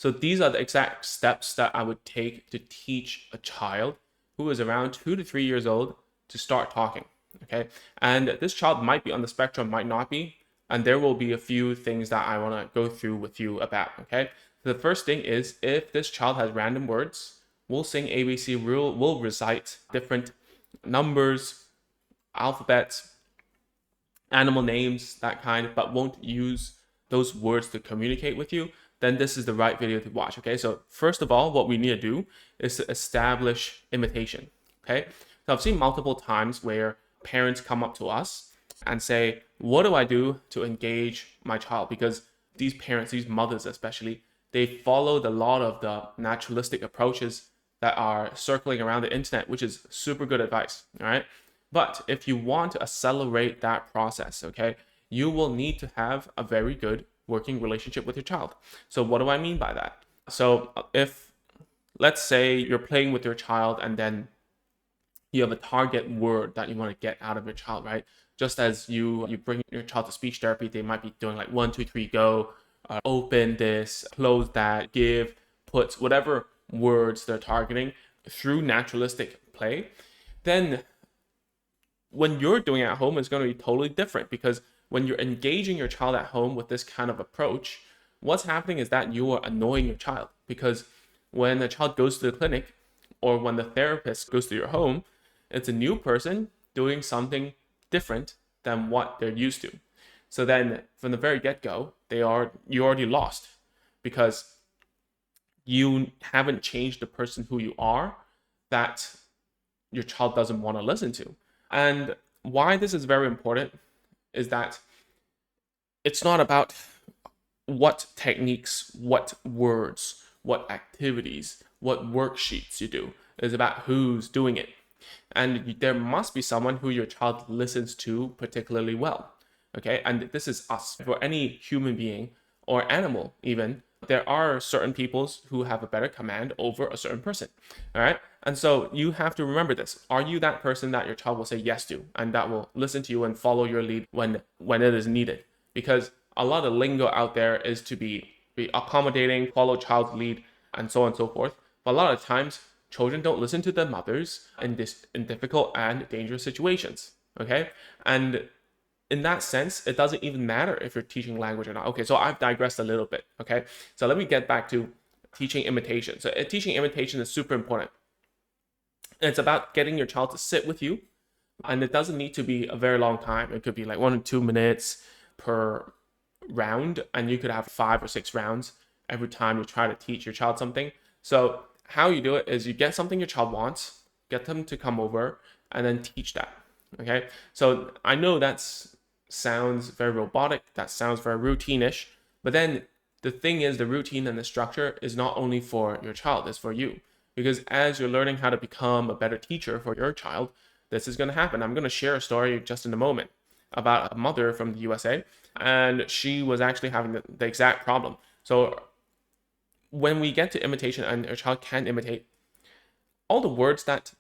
So these are the exact steps that I would take to teach a child who is around 2 to 3 years old to start talking. Okay. And this child might be on the spectrum, might not be. And there will be a few things that I want to go through with you about. Okay. The first thing is, if this child has random words, we'll sing ABC, we'll recite different numbers, alphabets, animal names, that kind, but won't use those words to communicate with you, then this is the right video to watch. Okay, so first of all, what we need to do is to establish imitation. Okay, so I've seen multiple times where parents come up to us and say, what do I do to engage my child? Because these parents, these mothers especially, they followed a lot of the naturalistic approaches that are circling around the internet, which is super good advice. All right. But if you want to accelerate that process, okay, you will need to have a very good working relationship with your child. So what do I mean by that? So if, let's say you're playing with your child and then you have a target word that you want to get out of your child, right? Just as you bring your child to speech therapy, they might be doing like 1, 2, 3, go, open this, close that, give, put, whatever words they're targeting through naturalistic play. Then when you're doing it at home, it's going to be totally different, because when you're engaging your child at home with this kind of approach, what's happening is that you are annoying your child, because when a child goes to the clinic or when the therapist goes to your home, it's a new person doing something different than what they're used to. So then from the very get-go, you already lost, because you haven't changed the person who you are that your child doesn't want to listen to. And why this is very important is that it's not about what techniques, what words, what activities, what worksheets you do. It's about who's doing it. And there must be someone who your child listens to particularly well. Okay, and this is us. For any human being or animal even, there are certain peoples who have a better command over a certain person. All right, and so you have to remember this. Are you that person that your child will say yes to, and that will listen to you and follow your lead when it is needed? Because a lot of lingo out there is to be accommodating, follow child's lead, and so on and so forth. But a lot of times, children don't listen to their mothers in difficult and dangerous situations. Okay, and in that sense, it doesn't even matter if you're teaching language or not. Okay, so I've digressed a little bit. Okay, so let me get back to teaching imitation. So teaching imitation is super important. And it's about getting your child to sit with you. And it doesn't need to be a very long time. It could be like 1 or 2 minutes per round. And you could have 5 or 6 rounds every time you try to teach your child something. So how you do it is you get something your child wants, get them to come over, and then teach that. Okay, so I know that's sounds very robotic, that sounds very routine-ish, but then the thing is, the routine and the structure is not only for your child, it's for you. Because as you're learning how to become a better teacher for your child, this is going to happen. I'm going to share a story just in a moment about a mother from the USA, and she was actually having the exact problem. So when we get to imitation and your child can imitate, all the words that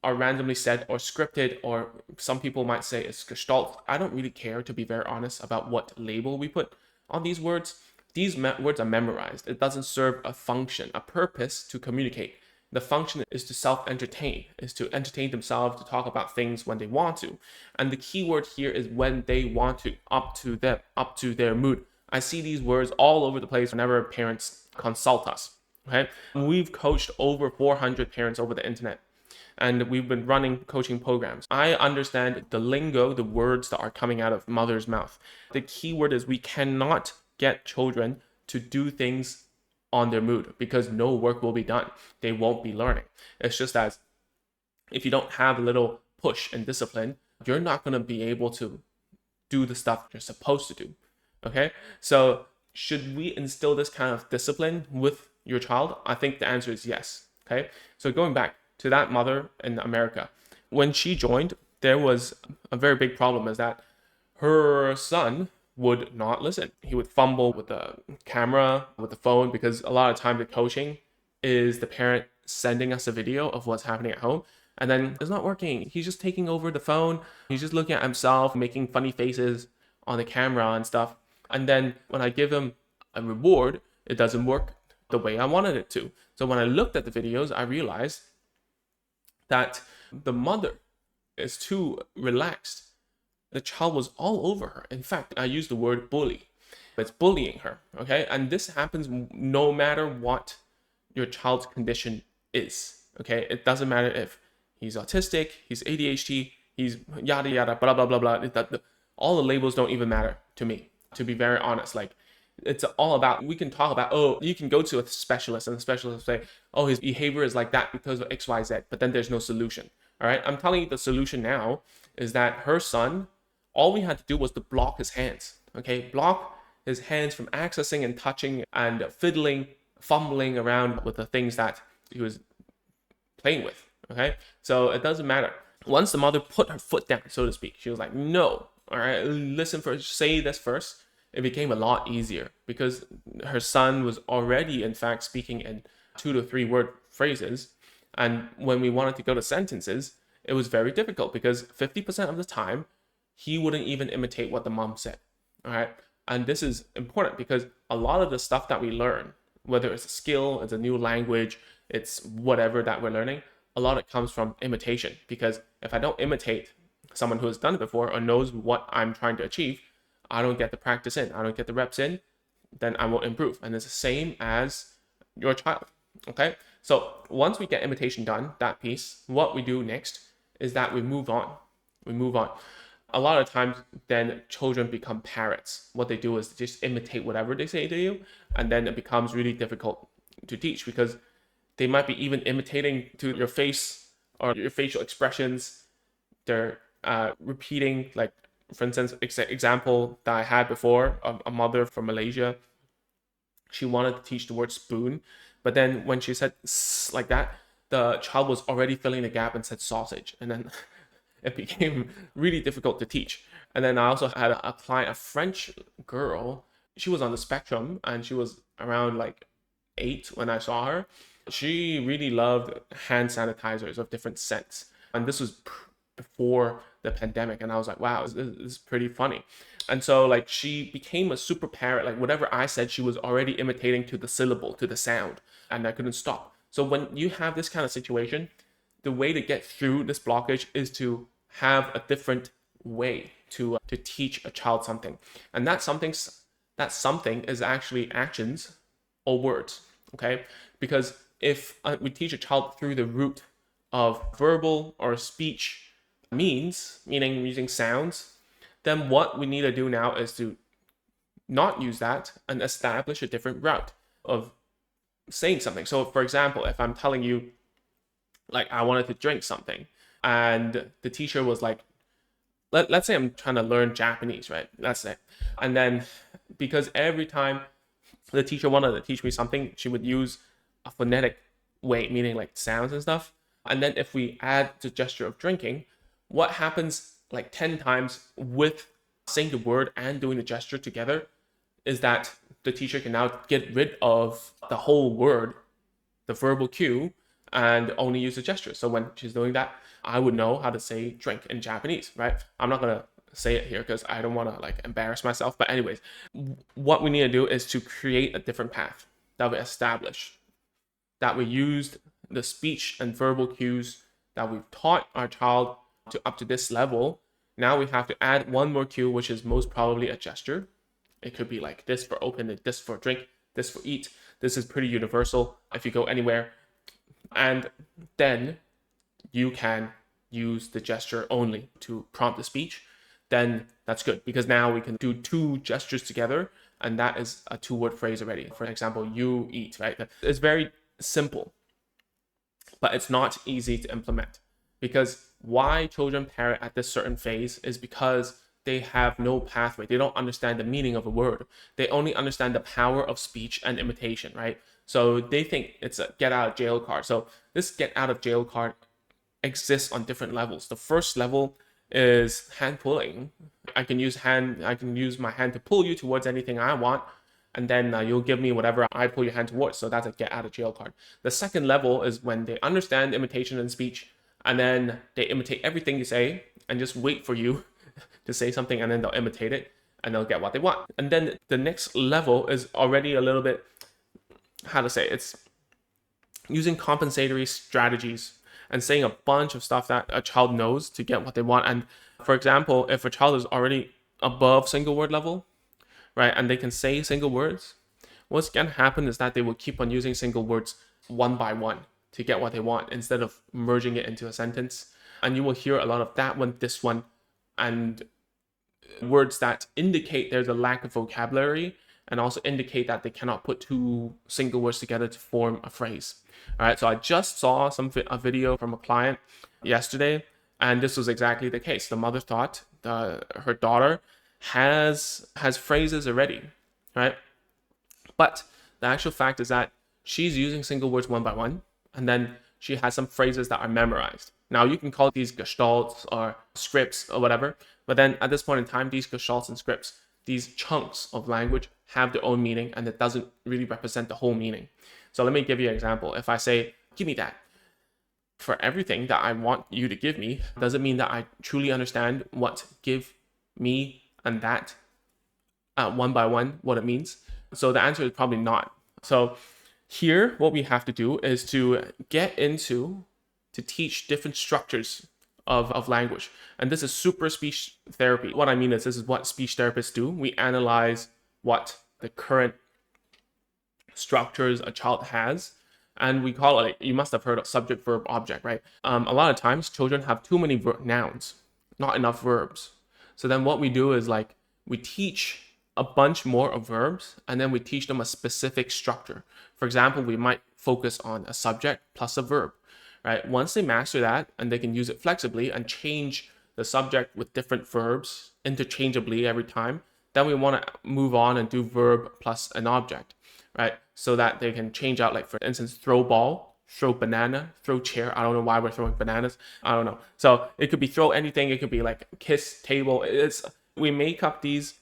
are randomly said or scripted, or some people might say it's gestalt. I don't really care, to be very honest, about what label we put on these words. These words are memorized. It doesn't serve a function, a purpose to communicate. The function is to self-entertain, is to entertain themselves, to talk about things when they want to. And the key word here is when they want to, up to their mood. I see these words all over the place whenever parents consult us. Okay, we've coached over 400 parents over the internet, and we've been running coaching programs. I understand the lingo, the words that are coming out of mother's mouth. The key word is we cannot get children to do things on their mood, because no work will be done. They won't be learning. It's just as if you don't have a little push and discipline, you're not going to be able to do the stuff you're supposed to do. Okay, so should we instill this kind of discipline with your child? I think the answer is yes. Okay, so going back to that mother in America, when she joined, there was a very big problem, is that her son would not listen. He would fumble with the camera, with the phone, because a lot of time the coaching is the parent sending us a video of what's happening at home, and then it's not working. He's just taking over the phone. He's just looking at himself, making funny faces on the camera and stuff. And then when I give him a reward, it doesn't work the way I wanted it to. So when I looked at the videos, I realized that the mother is too relaxed. The child was all over her. In fact, I use the word bully. It's bullying her, okay? And this happens no matter what your child's condition is, okay? It doesn't matter if he's autistic, he's ADHD, he's yada yada, blah blah blah blah. All the labels don't even matter to me, to be very honest. Like, it's all about, we can talk about, oh, you can go to a specialist and the specialist will say, oh, his behavior is like that because of XYZ, but then there's no solution. All right, I'm telling you, the solution now is that her son, all we had to do was to block his hands. Okay, block his hands from accessing and touching and fiddling, fumbling around with the things that he was playing with. Okay, so it doesn't matter. Once the mother put her foot down, so to speak, she was like, no, all right, listen first, say this first. It became a lot easier because her son was already, in fact, speaking in 2 to 3 word phrases. And when we wanted to go to sentences, it was very difficult because 50% of the time, he wouldn't even imitate what the mom said. All right. And this is important because a lot of the stuff that we learn, whether it's a skill, it's a new language, it's whatever that we're learning, a lot of it comes from imitation. Because if I don't imitate someone who has done it before or knows what I'm trying to achieve, I don't get the practice in, I don't get the reps in, then I won't improve. And it's the same as your child. Okay. So once we get imitation done, that piece, what we do next is that we move on. We move on. A lot of times, then children become parrots. What they do is just imitate whatever they say to you, and then it becomes really difficult to teach because they might be even imitating to your face or your facial expressions. They're repeating, like, for instance, example that I had before, a mother from Malaysia. She wanted to teach the word spoon, but then when she said like that, the child was already filling the gap and said sausage, and then it became really difficult to teach. And then I also had a client, a French girl. She was on the spectrum and she was around like 8 when I saw her. She really loved hand sanitizers of different scents. And this was before the pandemic. And I was like, wow, this is pretty funny. And so like she became a super parrot. Like whatever I said, she was already imitating to the syllable, to the sound. And I couldn't stop. So when you have this kind of situation, the way to get through this blockage is to have a different way to teach a child something. And that something is actually actions or words, okay? Because if we teach a child through the root of verbal or speech meaning using sounds, then what we need to do now is to not use that and establish a different route of saying something. So for example, if I'm telling you, like, I wanted to drink something and the teacher was like, let's say I'm trying to learn Japanese, right? That's it. And then because every time the teacher wanted to teach me something, she would use a phonetic way, meaning like sounds and stuff. And then if we add the gesture of drinking, what happens like 10 times with saying the word and doing the gesture together is that the teacher can now get rid of the whole word, the verbal cue, and only use the gesture. So when she's doing that, I would know how to say drink in Japanese, right? I'm not gonna say it here because I don't want to like embarrass myself. But anyways, what we need to do is to create a different path that we establish, that we used the speech and verbal cues that we've taught our child to up to this level. Now we have to add one more cue, which is most probably a gesture. It could be like this for open, this for drink, this for eat. This is pretty universal if you go anywhere. And then you can use the gesture only to prompt the speech. Then that's good because now we can do 2 gestures together and that is a 2-word phrase already. For example, you eat, right? It's very simple, but it's not easy to implement because why children parrot at this certain phase is because they have no pathway. They don't understand the meaning of a word. They only understand the power of speech and imitation, right? So they think it's a get out of jail card. So this get out of jail card exists on different levels. The first level is hand pulling. I can use my hand to pull you towards anything I want, and then you'll give me whatever I pull your hand towards. So that's a get out of jail card. The second level is when they understand imitation and speech, and then they imitate everything you say and just wait for you to say something, and then they'll imitate it and they'll get what they want. And then the next level is already a little bit how to say, it's using compensatory strategies and saying a bunch of stuff that a child knows to get what they want. And for example, if a child is already above single word level, right, and they can say single words, what's going to happen is that they will keep on using single words one by one to get what they want instead of merging it into a sentence. And you will hear a lot of that one, this one, and words that indicate there's a lack of vocabulary and also indicate that they cannot put two single words together to form a phrase. All right, so I just saw a video from a client yesterday, and this was exactly the case. The mother thought her daughter has phrases already, right? But the actual fact is that she's using single words one by one, and then she has some phrases that are memorized. Now, you can call these gestalts or scripts or whatever, but then at this point in time, these gestalts and scripts, these chunks of language have their own meaning, and it doesn't really represent the whole meaning. So let me give you an example. If I say, give me that, for everything that I want you to give me, doesn't mean that I truly understand what give me and that one by one, what it means. So the answer is probably not. So here, what we have to do is to get into to teach different structures of language. And this is super speech therapy. What I mean is this is what speech therapists do. We analyze what the current structures a child has, and we call it, you must have heard of subject, verb, object, right? A lot of times children have too many nouns, not enough verbs. So then what we do is like we teach a bunch more of verbs, and then we teach them a specific structure. For example, we might focus on a subject plus a verb, right? Once they master that and they can use it flexibly and change the subject with different verbs interchangeably every time, then we want to move on and do verb plus an object, right? So that they can change out, like for instance, throw ball, throw banana, throw chair. I don't know why we're throwing bananas. I don't know. So it could be throw anything. It could be like kiss, table. We make up these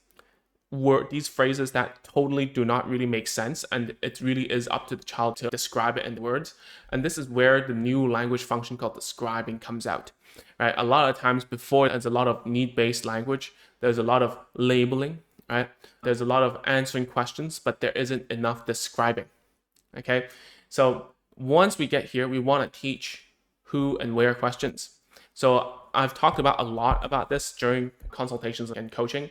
phrases that totally do not really make sense, and it really is up to the child to describe it in words. And this is where the new language function called describing comes out, right? A lot of times before, there's a lot of need-based language, there's a lot of labeling, right? There's a lot of answering questions, but there isn't enough describing. Okay, so once we get here, we want to teach who and where questions. So I've talked about a lot about this during consultations and coaching.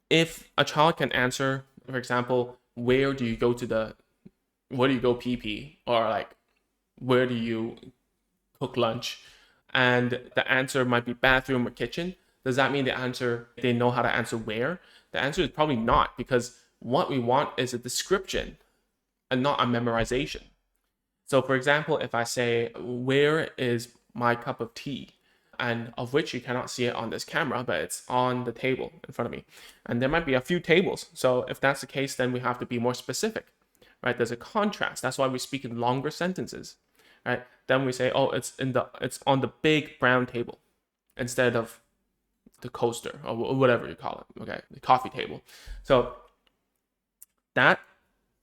If a child can answer, for example, where do you go pee pee, or like where do you cook lunch, and the answer might be bathroom or kitchen, does that mean they know how to answer where? The answer is probably not, because what we want is a description and not a memorization. So for example, if I say, where is my cup of tea? And of which you cannot see it on this camera, but it's on the table in front of me. And there might be a few tables. So if that's the case, then we have to be more specific, right? There's a contrast. That's why we speak in longer sentences, right? Then we say, oh, it's on the big brown table instead of the coaster or whatever you call it, okay? The coffee table. So that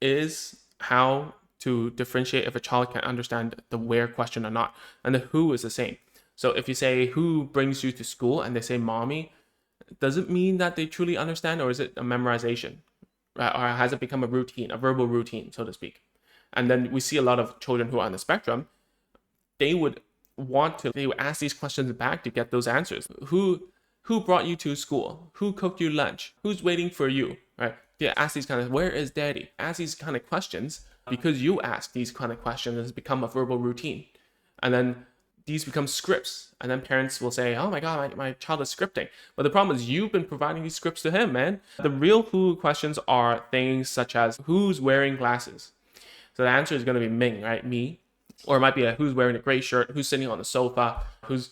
is how to differentiate if a child can understand the where question or not. And the who is the same. So if you say, who brings you to school, and they say mommy, does it mean that they truly understand, or is it a memorization? Right? Or has it become a routine, a verbal routine, so to speak? And then we see a lot of children who are on the spectrum, they would ask these questions back to get those answers. Who brought you to school? Who cooked you lunch? Who's waiting for you? Right? They ask these kind of, where is daddy? Ask these kind of questions because you ask these kind of questions, and it's become a verbal routine. And then these become scripts, and then parents will say, oh my god, my child is scripting. But the problem is you've been providing these scripts to him, man. The real who questions are things such as, who's wearing glasses? So the answer is going to be Ming, right? Me. Or it might be who's wearing a gray shirt, who's sitting on the sofa, who's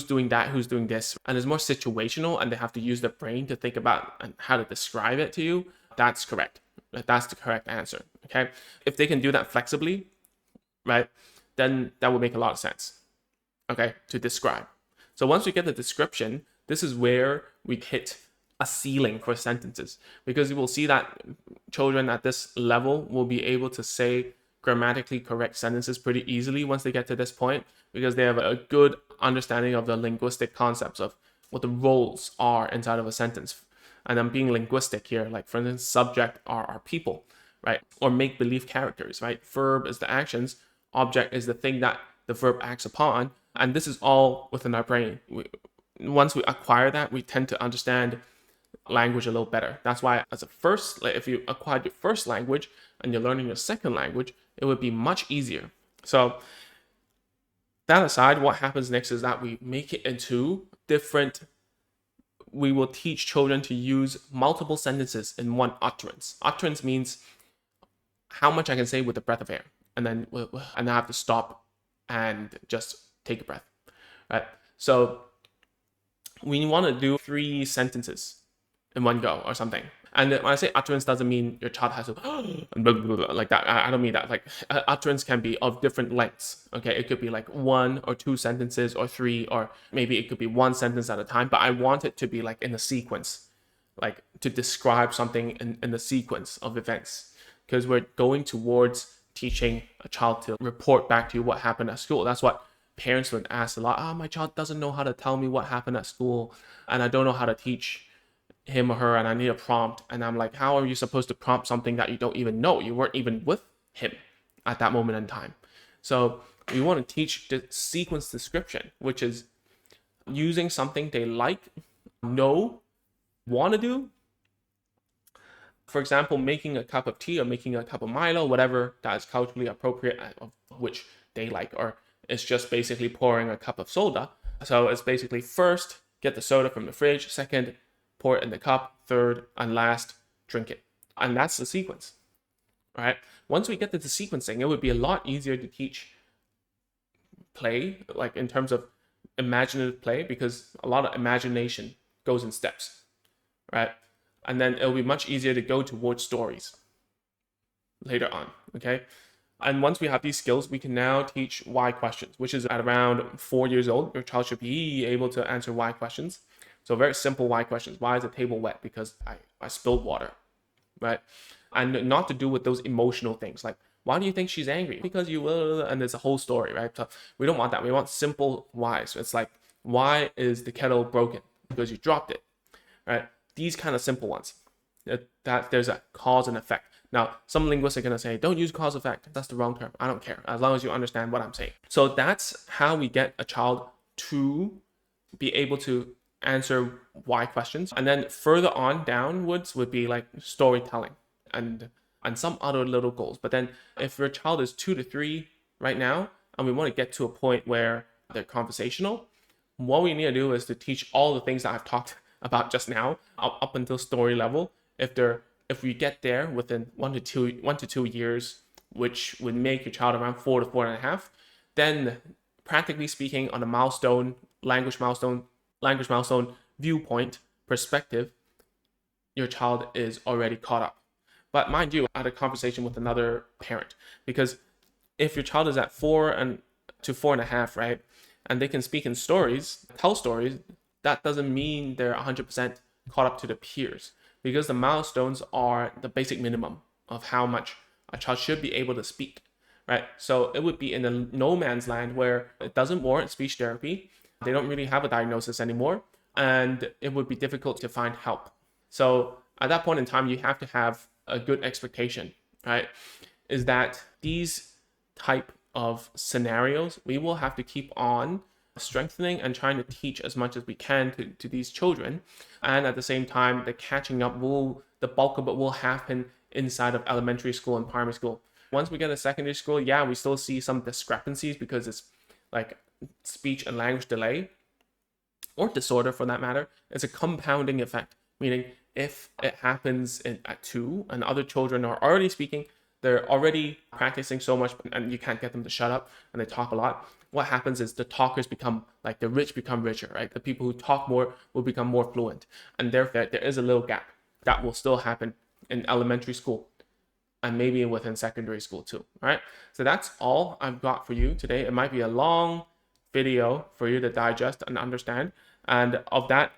doing that, who's doing this. And it's more situational, and they have to use their brain to think about how to describe it to you. That's correct. That's the correct answer, okay? If they can do that flexibly, right, then that would make a lot of sense. Okay, to describe. So once we get the description, this is where we hit a ceiling for sentences, because you will see that children at this level will be able to say grammatically correct sentences pretty easily once they get to this point, because they have a good understanding of the linguistic concepts of what the roles are inside of a sentence. And I'm being linguistic here, like for instance, subject are people, right? Or make believe characters, right? Verb is the actions, object is the thing that the verb acts upon. And this is all within our brain. Once we acquire that, we tend to understand language a little better. That's why, as a first, like if you acquired your first language and you're learning your second language, it would be much easier. So, that aside, what happens next is that we make it into different. We will teach children to use multiple sentences in one utterance. Utterance means how much I can say with a breath of air, and then I have to stop and just take a breath, right? So we want to do 3 sentences in one go or something. And when I say utterance, doesn't mean your child has to like that. I don't mean that. Like utterance can be of different lengths. Okay, it could be like 1 or 2 sentences or 3, or maybe it could be 1 sentence at a time. But I want it to be like in a sequence, like to describe something in the sequence of events, because we're going towards teaching a child to report back to you what happened at school. That's what parents would ask a lot. My child doesn't know how to tell me what happened at school, and I don't know how to teach him or her, and I need a prompt. And I'm like, how are you supposed to prompt something that you don't even know? You weren't even with him at that moment in time. So we want to teach the sequence description, which is using something they like, know, want to do. For example, making a cup of tea or making a cup of Milo, whatever that is culturally appropriate, of which they like, or it's just basically pouring a cup of soda. So it's basically first, get the soda from the fridge, second, pour it in the cup, third, and last, drink it. And that's the sequence, right? Once we get to the sequencing, it would be a lot easier to teach play, like in terms of imaginative play, because a lot of imagination goes in steps, right? And then it'll be much easier to go towards stories later on, okay? And once we have these skills, we can now teach why questions, which is at around 4 years old. Your child should be able to answer why questions. So very simple why questions. Why is the table wet? Because I spilled water, right? And not to do with those emotional things like, why do you think she's angry? Because you will, and there's a whole story, right? So we don't want that. We want simple whys. It's like, why is the kettle broken? Because you dropped it, right? These kind of simple ones. That there's a cause and effect. Now, some linguists are going to say, don't use cause effect. That's the wrong term. I don't care, as long as you understand what I'm saying. So that's how we get a child to be able to answer why questions. And then further on downwards would be like storytelling and some other little goals. But then if your child is 2 to 3 right now, and we want to get to a point where they're conversational, what we need to do is to teach all the things that I've talked about just now up until story level. If we get there within 1 to 2 years, which would make your child around 4 to 4.5, then practically speaking, on a language milestone viewpoint perspective, your child is already caught up. But mind you, I had a conversation with another parent, because if your child is at 4 to 4.5, right, and they can speak in stories, tell stories, that doesn't mean they're 100% caught up to the peers, because the milestones are the basic minimum of how much a child should be able to speak, right? So it would be in a no man's land where it doesn't warrant speech therapy. They don't really have a diagnosis anymore, and it would be difficult to find help. So at that point in time, you have to have a good expectation, right? Is that these type of scenarios, we will have to keep on strengthening and trying to teach as much as we can to these children. And at the same time, the catching up the bulk of it will happen inside of elementary school and primary school. Once we get to secondary school, yeah, we still see some discrepancies because it's like speech and language delay, or disorder for that matter. It's a compounding effect, meaning if it happens at 2 and other children are already speaking, they're already practicing so much and you can't get them to shut up and they talk a lot, what happens is the talkers become, like the rich become richer, right? The people who talk more will become more fluent. And therefore, there is a little gap that will still happen in elementary school and maybe within secondary school too, right? So that's all I've got for you today. It might be a long video for you to digest and understand. And of that,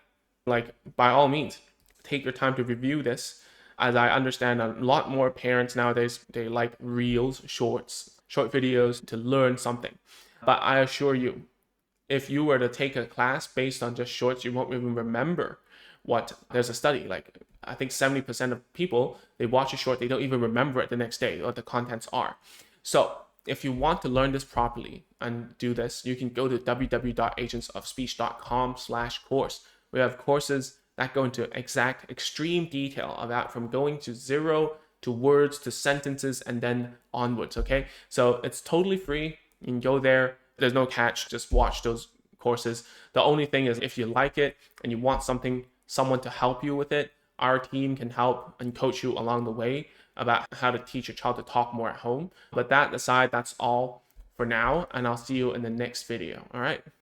like, by all means, take your time to review this. As I understand, a lot more parents nowadays, they like reels, short videos to learn something. But I assure you, if you were to take a class based on just shorts, you won't even remember there's a study, like I think 70% of people, they watch a short, they don't even remember it the next day what the contents are. So if you want to learn this properly and do this, you can go to www.agentsofspeech.com/course. We have courses that go into exact extreme detail about from going to zero to words to sentences and then onwards. Okay, so it's totally free. You can go there. There's no catch. Just watch those courses. The only thing is, if you like it and you want someone to help you with it, our team can help and coach you along the way about how to teach your child to talk more at home. But that aside, that's all for now, and I'll see you in the next video. All right.